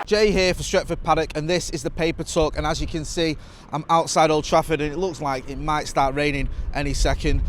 Jay here for Stretford Paddock, and this is the Paper Talk. And as you can see, I'm outside Old Trafford and it looks like it might start raining any second.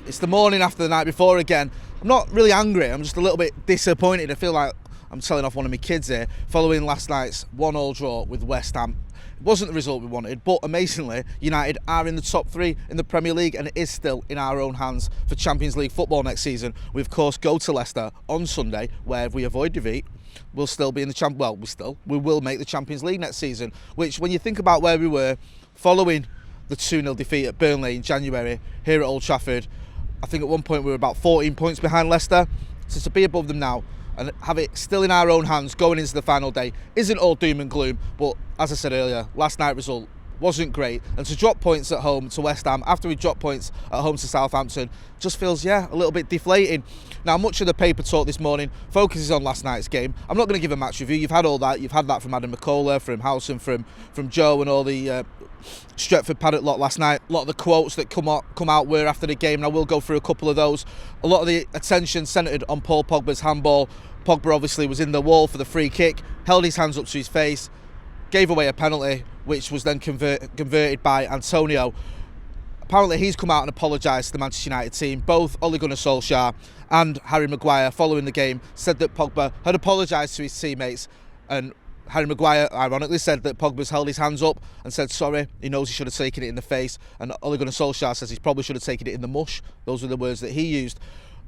It's the morning after the night before again. I'm not really angry, I'm just a little bit disappointed. I feel like I'm telling off one of my kids here, following last night's 1-1 draw with West Ham. It wasn't the result we wanted, but amazingly, United are in the top 3 in the Premier League, and it is still in our own hands for Champions League football next season. We of course go to Leicester on Sunday, where if we avoid defeat, we'll still be in the we will make the Champions League next season, which when you think about where we were following the 2-0 defeat at Burnley in January here at Old Trafford, I think at one point we were about 14 points behind Leicester. So to be above them now and have it still in our own hands going into the final day isn't all doom and gloom, but as I said earlier, last night's result wasn't great, and to drop points at home to West Ham after we dropped points at home to Southampton just feels, a little bit deflating. Now, much of the Paper Talk this morning focuses on last night's game. I'm not going to give a match review. You've had all that. You've had that from Adam McCullough, from Howson, from Joe and all the Stretford Paddock lot last night. A lot of the quotes that come out were after the game, and I will go through a couple of those. A lot of the attention centred on Paul Pogba's handball. Pogba obviously was in the wall for the free kick, held his hands up to his face, gave away a penalty, which was then converted by Antonio. Apparently he's come out and apologised to the Manchester United team. Both Ole Gunnar Solskjaer and Harry Maguire, following the game, said that Pogba had apologised to his teammates, and Harry Maguire ironically said that Pogba's held his hands up and said sorry. He knows he should have taken it in the face, and Ole Gunnar Solskjaer says he probably should have taken it in the mush. Those were the words that he used.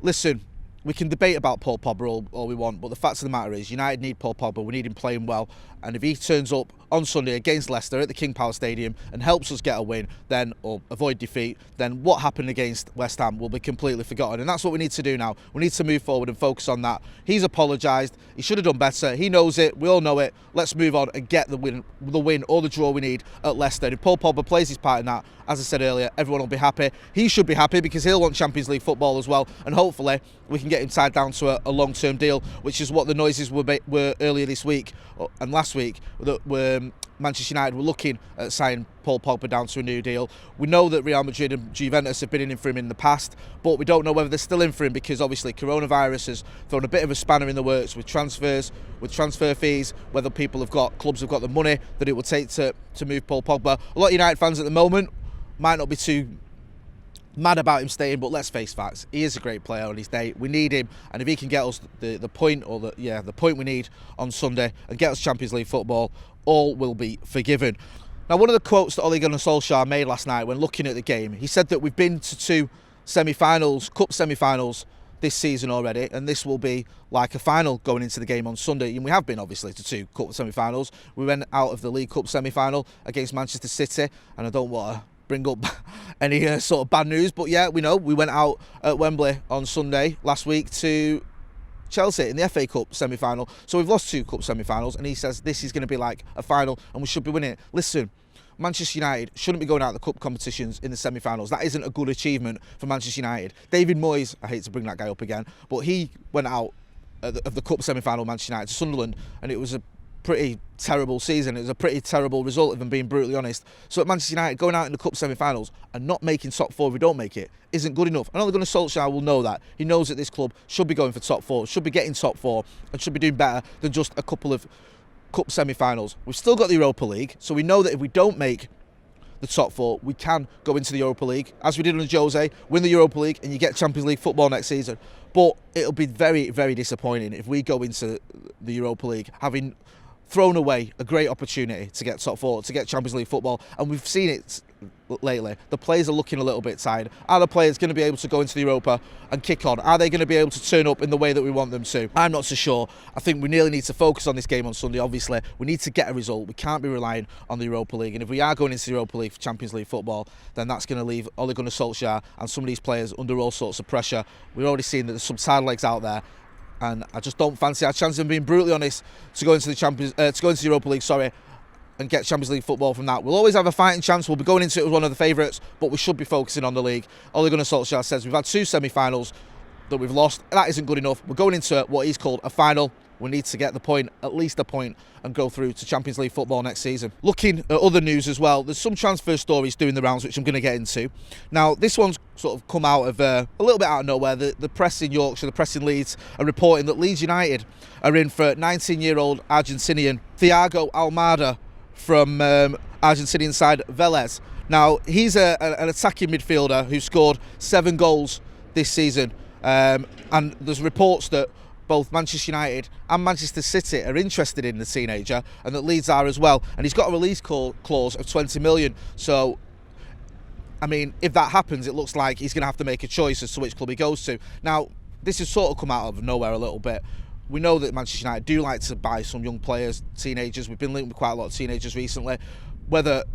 Listen, we can debate about Paul Pogba all we want, but the fact of the matter is United need Paul Pogba. We need him playing well, and if he turns up on Sunday against Leicester at the King Power Stadium and helps us get a win, then, or avoid defeat, then what happened against West Ham will be completely forgotten, and that's what we need to do now. We need to move forward and focus on that. He's apologised. He should have done better. He knows it. We all know it. Let's move on and get the win or the draw we need at Leicester. And if Paul Pogba plays his part in that, as I said earlier, everyone will be happy. He should be happy because he'll want Champions League football as well, and hopefully we can get him tied down to a long-term deal, which is what the noises were earlier this week and last week, that Manchester United were looking at signing Paul Pogba down to a new deal. We know that Real Madrid and Juventus have been in for him in the past, but we don't know whether they're still in for him because obviously coronavirus has thrown a bit of a spanner in the works with transfers, with transfer fees, whether clubs have got the money that it will take to move Paul Pogba. A lot of United fans at the moment might not be too mad about him staying, but let's face facts, he is a great player on his day. We need him, and if he can get us the point we need on Sunday and get us Champions League football, all will be forgiven. Now, one of the quotes that Ole Gunnar Solskjaer made last night when looking at the game, he said that we've been to 2 cup semi-finals this season already, and this will be like a final going into the game on Sunday. And we have been obviously to 2 cup semi-finals. We went out of the League Cup semi-final against Manchester City, and I don't want to bring up any sort of bad news, but yeah, we know we went out at Wembley on Sunday last week to Chelsea in the FA Cup semi-final. So we've lost 2 cup semi-finals, and he says this is going to be like a final and we should be winning it. Listen, Manchester United shouldn't be going out of the cup competitions in the semi-finals. That isn't a good achievement for Manchester United. David Moyes, I hate to bring that guy up again, but he went out of the cup semi-final Manchester United to Sunderland, and it was a pretty terrible season. It was a pretty terrible result, if I'm being brutally honest. So at Manchester United, going out in the cup semi-finals and not making top 4 if we don't make it isn't good enough. And Ole Gunnar Solskjaer will know that. He knows that this club should be going for top 4, should be getting top 4, and should be doing better than just a couple of cup semi-finals. We've still got the Europa League, so we know that if we don't make the top 4, we can go into the Europa League, as we did under Jose, win the Europa League, and you get Champions League football next season. But it'll be very, very disappointing if we go into the Europa League having thrown away a great opportunity to get top 4, to get Champions League football, and we've seen it lately. The players are looking a little bit tired. Are the players going to be able to go into the Europa and kick on? Are they going to be able to turn up in the way that we want them to? I'm not so sure. I think we really need to focus on this game on Sunday. Obviously, we need to get a result. We can't be relying on the Europa League, and if we are going into the Europa League for Champions League football, then that's going to leave Ole Gunnar Solskjaer and some of these players under all sorts of pressure. We've already seen that there's some tired legs out there, and I just don't fancy our chances of being brutally honest to go into the Europa League, and get Champions League football from that. We'll always have a fighting chance. We'll be going into it as one of the favourites, but we should be focusing on the league. Ole Gunnar Solskjaer says we've had 2 semi-finals that we've lost. That isn't good enough. We're going into what he's called a final. we need to get the point, at least a point, and go through to Champions League football next season. Looking at other news as well, there's some transfer stories doing the rounds which I'm going to get into. Now, this one's sort of come out of a little bit out of nowhere. The press in Yorkshire, the press in Leeds are reporting that Leeds United are in for 19-year-old Argentinian Thiago Almada from Argentinian side Vélez. Now, he's an attacking midfielder who scored 7 goals this season, and there's reports that both Manchester United and Manchester City are interested in the teenager, and that Leeds are as well. And he's got a release clause of 20 million. So, I mean, if that happens, it looks like he's going to have to make a choice as to which club he goes to. Now, this has sort of come out of nowhere a little bit. We know that Manchester United do like to buy some young players, teenagers. We've been linked with quite a lot of teenagers recently. Whether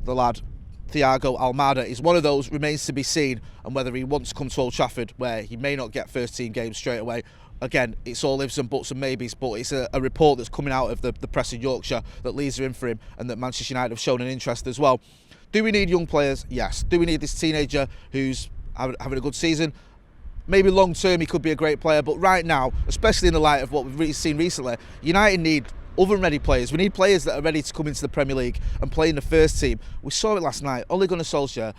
the lad Thiago Almada is one of those remains to be seen, and whether he wants to come to Old Trafford, where he may not get first team games straight away. Again, it's all ifs and buts and maybes, but it's a report that's coming out of the press in Yorkshire that Leeds are in for him, and that Manchester United have shown an interest as well. Do we need young players? Yes. Do we need this teenager who's having a good season? Maybe long term he could be a great player, but right now, especially in the light of what we've seen recently, United need oven ready players. We need players that are ready to come into the Premier League and play in the first team. We saw it last night. Ole Gunnar Solskjaer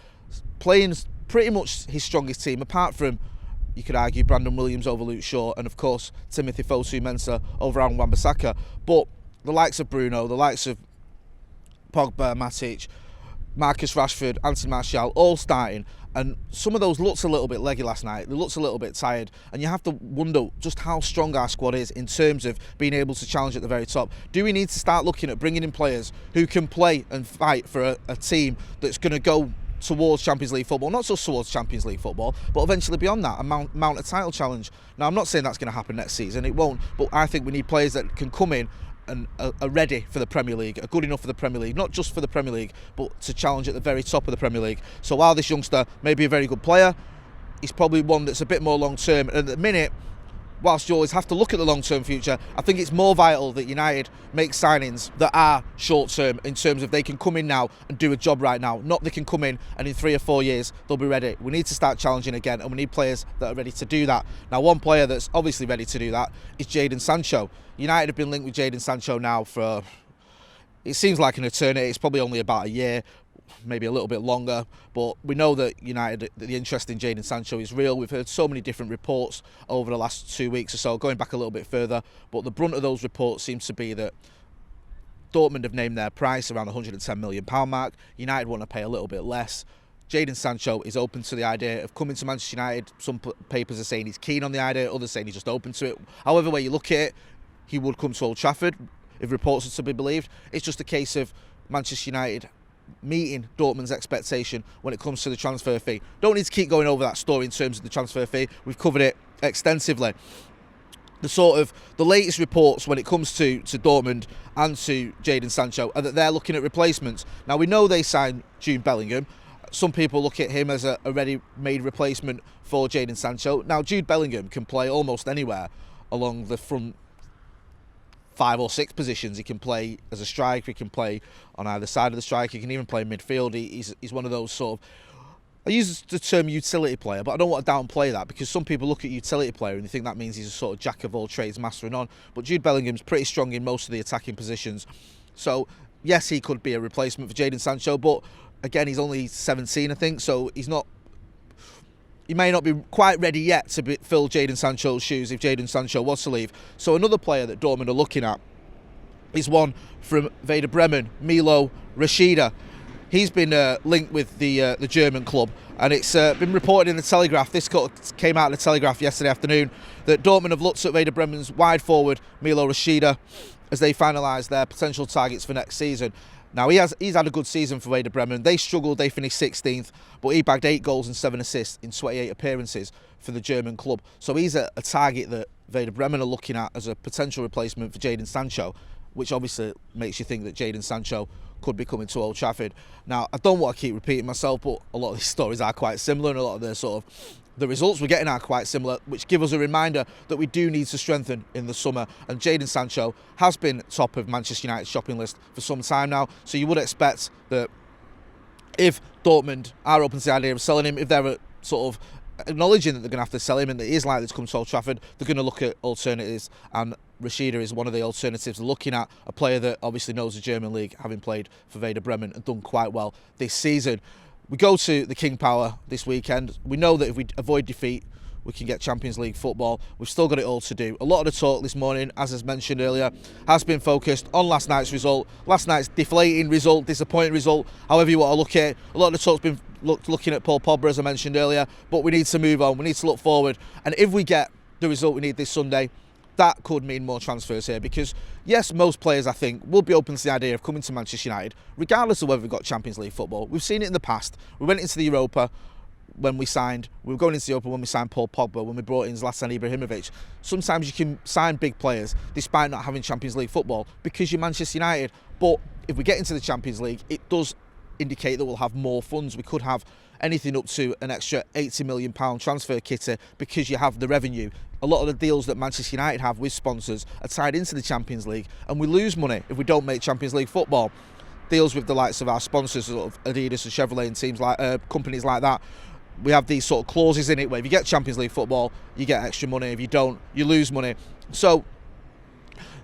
playing pretty much his strongest team, apart from, you could argue, Brandon Williams over Luke Shaw, and of course Timothy Fosu-Mensah over Aaron Wan-Bissaka. But the likes of Bruno, the likes of Pogba, Matic, Marcus Rashford, Anthony Martial, all starting, and some of those looked a little bit leggy last night. They looked a little bit tired, and you have to wonder just how strong our squad is in terms of being able to challenge at the very top. Do we need to start looking at bringing in players who can play and fight for a team that's going to go towards Champions League football, not just towards Champions League football, but eventually beyond that, mount a title challenge? Now, I'm not saying that's going to happen next season, it won't, but I think we need players that can come in and are ready for the Premier League, are good enough for the Premier League, not just for the Premier League, but to challenge at the very top of the Premier League. So while this youngster may be a very good player, he's probably one that's a bit more long-term. And at the minute, whilst you always have to look at the long-term future, I think it's more vital that United make signings that are short-term, in terms of they can come in now and do a job right now, not they can come in and in 3 or 4 years they'll be ready. We need to start challenging again, and we need players that are ready to do that. Now, one player that's obviously ready to do that is Jadon Sancho. United have been linked with Jadon Sancho now for, it seems like an eternity. It's probably only about a year, maybe a little bit longer, but we know that United, the interest in Jadon Sancho is real. We've heard so many different reports over the last 2 weeks or so, going back a little bit further, but the brunt of those reports seems to be that Dortmund have named their price around the £110 million mark. United want to pay a little bit less. Jadon Sancho is open to the idea of coming to Manchester United. Some papers are saying he's keen on the idea, others saying he's just open to it. However way you look at it, he would come to Old Trafford, if reports are to be believed. It's just a case of Manchester United meeting Dortmund's expectation when it comes to the transfer fee. Don't need to keep going over that story in terms of the transfer fee. We've covered it extensively. The latest reports when it comes to Dortmund and to Jadon Sancho are that they're looking at replacements. Now, we know they signed Jude Bellingham. Some people look at him as a ready-made replacement for Jadon Sancho. Now, Jude Bellingham can play almost anywhere along the front 5 or 6 positions. He can play as a striker, he can play on either side of the striker, he can even play midfield. He's one of those sort of, I use the term utility player, but I don't want to downplay that, because some people look at utility player and they think that means he's a sort of jack of all trades, master of none. But Jude Bellingham's pretty strong in most of the attacking positions. So yes, he could be a replacement for Jadon Sancho, but again, he's only 17, I think, so he may not be quite ready yet to fill Jadon Sancho's shoes if Jadon Sancho was to leave. So another player that Dortmund are looking at is one from Werder Bremen, Milo Rashida. He's been linked with the German club, and it's been reported in the Telegraph. This came out in the Telegraph yesterday afternoon, that Dortmund have looked at Werder Bremen's wide forward Milo Rashida as they finalise their potential targets for next season. Now, he's had a good season for Werder Bremen. They struggled, they finished 16th, but he bagged 8 goals and 7 assists in 28 appearances for the German club. So he's a target that Werder Bremen are looking at as a potential replacement for Jadon Sancho, which obviously makes you think that Jadon Sancho could be coming to Old Trafford. Now, I don't want to keep repeating myself, but a lot of these stories are quite similar, and a lot of the results we're getting are quite similar, which give us a reminder that we do need to strengthen in the summer. And Jadon Sancho has been top of Manchester United's shopping list for some time now, so you would expect that if Dortmund are open to the idea of selling him, if they're sort of acknowledging that they're going to have to sell him and that he is likely to come to Old Trafford, they're going to look at alternatives, and Rashida is one of the alternatives. Looking at a player that obviously knows the German league, having played for Werder Bremen and done quite well this season. We go to the King Power this weekend. We know that if we avoid defeat, we can get Champions League football. We've still got it all to do. A lot of the talk this morning, as I mentioned earlier, has been focused on last night's result. Last night's deflating result, disappointing result, however you want to look at it. A lot of the talk's been looking at Paul Pogba, as I mentioned earlier, but we need to move on. We need to look forward. And if we get the result we need this Sunday, that could mean more transfers here, because yes, most players I think will be open to the idea of coming to Manchester United regardless of whether we've got Champions League football. We've seen it in the past. We went into the Europa when we were going into the Europa when we signed Paul Pogba, when we brought in Zlatan Ibrahimovic. Sometimes you can sign big players despite not having Champions League football because you're Manchester United. But if we get into the Champions League, it does indicate that we'll have more funds. We could have anything up to an extra £80 million transfer kitty because you have the revenue. A lot of the deals that Manchester United have with sponsors are tied into the Champions League, and we lose money if we don't make Champions League football. Deals with the likes of our sponsors, sort of Adidas and Chevrolet and teams like companies like that. We have these sort of clauses in it where if you get Champions League football, you get extra money. If you don't, you lose money. So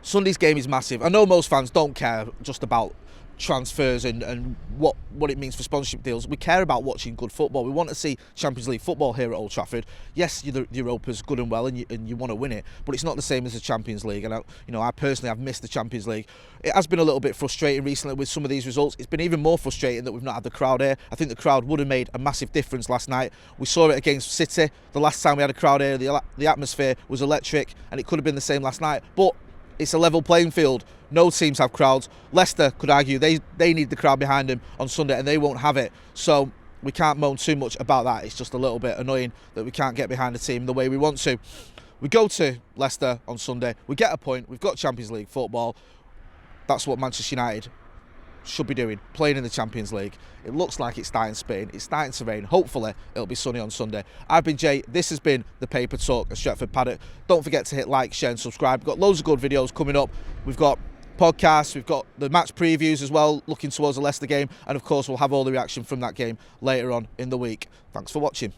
Sunday's game is massive. I know most fans don't care just about transfers and what it means for sponsorship deals. We care about watching good football. We want to see Champions League football here at Old Trafford. Yes, the Europa's good and well, and you want to win it, but it's not the same as the Champions League. And I personally have missed the Champions League. It has been a little bit frustrating recently with some of these results. It's been even more frustrating that we've not had the crowd here. I think the crowd would have made a massive difference last night. We saw it against City. The last time we had a crowd here, the atmosphere was electric, and it could have been the same last night. But it's a level playing field. No teams have crowds. Leicester could argue they need the crowd behind them on Sunday, and they won't have it. So we can't moan too much about that. It's just a little bit annoying that we can't get behind the team the way we want to. We go to Leicester on Sunday. We get a point. We've got Champions League football. That's what Manchester United should be doing, playing in the Champions League. It looks like it's starting to spin. It's starting to rain. Hopefully it'll be sunny on Sunday. I've been Jay. This has been the Paper Talk at Stretford Paddock. Don't forget to hit like, share and subscribe. We've got loads of good videos coming up. We've got podcasts, we've got the match previews as well, looking towards the Leicester game, and of course we'll have all the reaction from that game later on in the week. Thanks for watching.